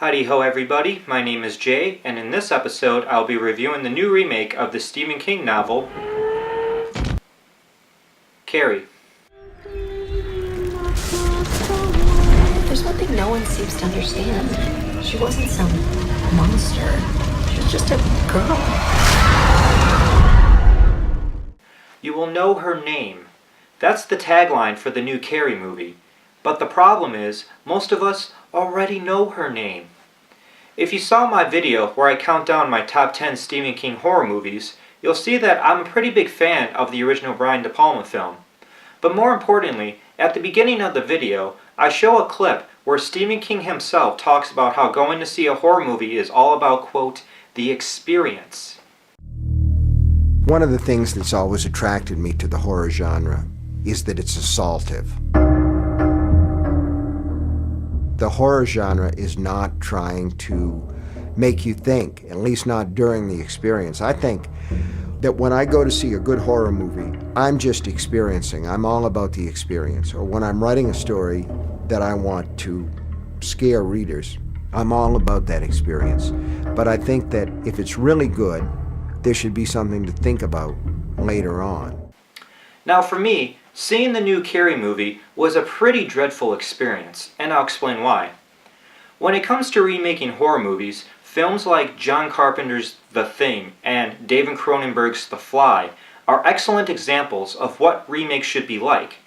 Howdy ho everybody, my name is Jay, and in this episode I'll be reviewing the new remake of the Stephen King novel, Carrie. There's one thing no one seems to understand. She wasn't some monster. She was just a girl. You will know her name. That's the tagline for the new Carrie movie. But the problem is, most of us already know her name. If you saw my video where I count down my top 10 Stephen King horror movies, you'll see that I'm a pretty big fan of the original Brian De Palma film. But more importantly, at the beginning of the video, I show a clip where Stephen King himself talks about how going to see a horror movie is all about, quote, the experience. One of the things that's always attracted me to the horror genre is that it's assaultive. The horror genre is not trying to make you think, at least not during the experience. I think that when I go to see a good horror movie, I'm just experiencing. I'm all about the experience. Or when I'm writing a story that I want to scare readers, I'm all about that experience. But I think that if it's really good, there should be something to think about later on. Now for me, seeing the new Carrie movie was a pretty dreadful experience, and I'll explain why. When it comes to remaking horror movies, films like John Carpenter's The Thing and David Cronenberg's The Fly are excellent examples of what remakes should be like.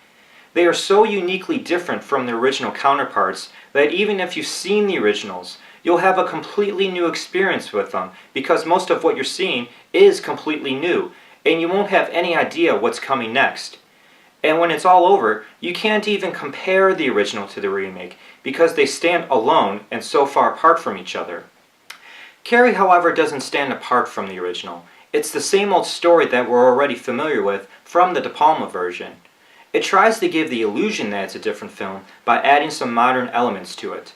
They are so uniquely different from their original counterparts that even if you've seen the originals, you'll have a completely new experience with them because most of what you're seeing is completely new, and you won't have any idea what's coming next. And when it's all over, you can't even compare the original to the remake because they stand alone and so far apart from each other. Carrie, however, doesn't stand apart from the original. It's the same old story that we're already familiar with from the De Palma version. It tries to give the illusion that it's a different film by adding some modern elements to it.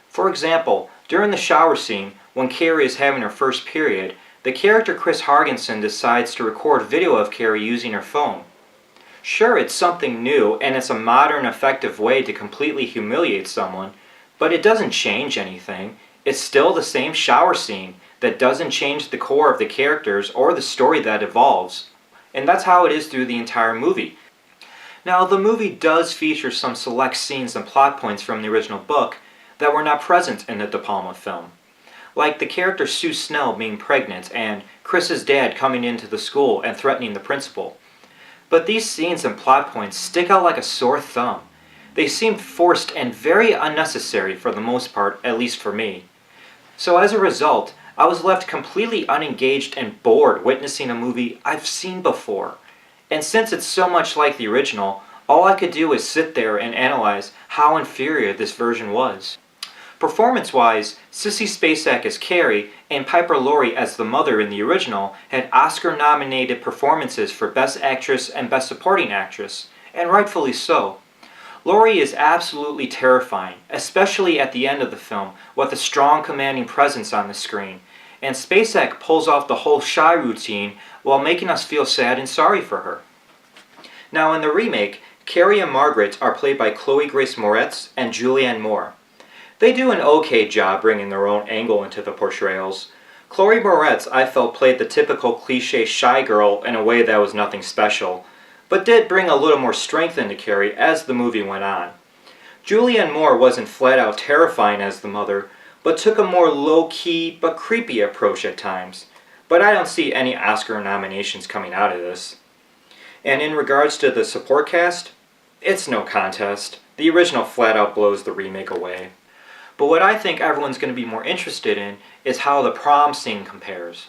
For example, during the shower scene, when Carrie is having her first period, the character Chris Hargensen decides to record video of Carrie using her phone. Sure, it's something new, and it's a modern, effective way to completely humiliate someone, but it doesn't change anything. It's still the same shower scene that doesn't change the core of the characters or the story that evolves. And that's how it is through the entire movie. Now, the movie does feature some select scenes and plot points from the original book that were not present in the De Palma film. Like the character Sue Snell being pregnant and Chris's dad coming into the school and threatening the principal. But these scenes and plot points stick out like a sore thumb. They seem forced and very unnecessary for the most part, at least for me. So as a result, I was left completely unengaged and bored witnessing a movie I've seen before. And since it's so much like the original, all I could do is sit there and analyze how inferior this version was. Performance-wise, Sissy Spacek as Carrie and Piper Laurie as the mother in the original had Oscar-nominated performances for Best Actress and Best Supporting Actress, and rightfully so. Laurie is absolutely terrifying, especially at the end of the film, with a strong commanding presence on the screen, and Spacek pulls off the whole shy routine while making us feel sad and sorry for her. Now in the remake, Carrie and Margaret are played by Chloë Grace Moretz and Julianne Moore. They do an okay job bringing their own angle into the portrayals. Chloë Moretz, I felt, played the typical cliché shy girl in a way that was nothing special, but did bring a little more strength into Carrie as the movie went on. Julianne Moore wasn't flat out terrifying as the mother, but took a more low-key but creepy approach at times. But I don't see any Oscar nominations coming out of this. And in regards to the support cast, it's no contest. The original flat out blows the remake away. But what I think everyone's going to be more interested in is how the prom scene compares.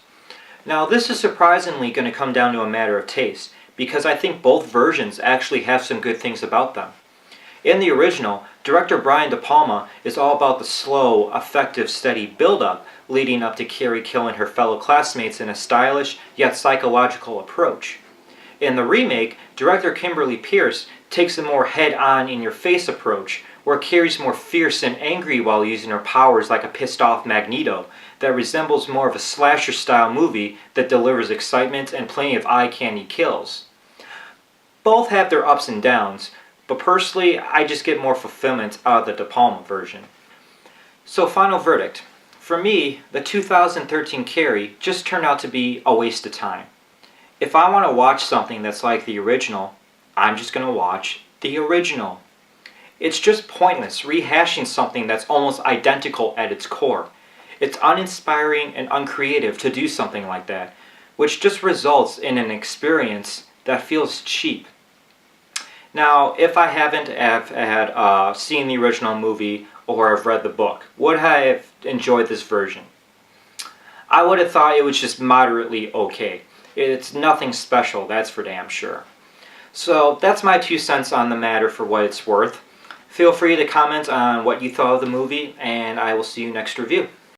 Now this is surprisingly going to come down to a matter of taste, because I think both versions actually have some good things about them. In the original, director Brian De Palma is all about the slow, effective, steady build-up leading up to Carrie killing her fellow classmates in a stylish yet psychological approach. In the remake, director Kimberly Peirce takes a more head-on, in-your-face approach, where Carrie's more fierce and angry while using her powers like a pissed-off Magneto that resembles more of a slasher-style movie that delivers excitement and plenty of eye-candy kills. Both have their ups and downs, but personally, I just get more fulfillment out of the De Palma version. So final verdict. For me, the 2013 Carrie just turned out to be a waste of time. If I want to watch something that's like the original, I'm just going to watch the original. It's just pointless rehashing something that's almost identical at its core. It's uninspiring and uncreative to do something like that, which just results in an experience that feels cheap. Now, if I haven't had seen the original movie or have read the book, would I have enjoyed this version? I would have thought it was just moderately okay. It's nothing special, that's for damn sure. So that's my 2 cents on the matter for what it's worth. Feel free to comment on what you thought of the movie, and I will see you next review.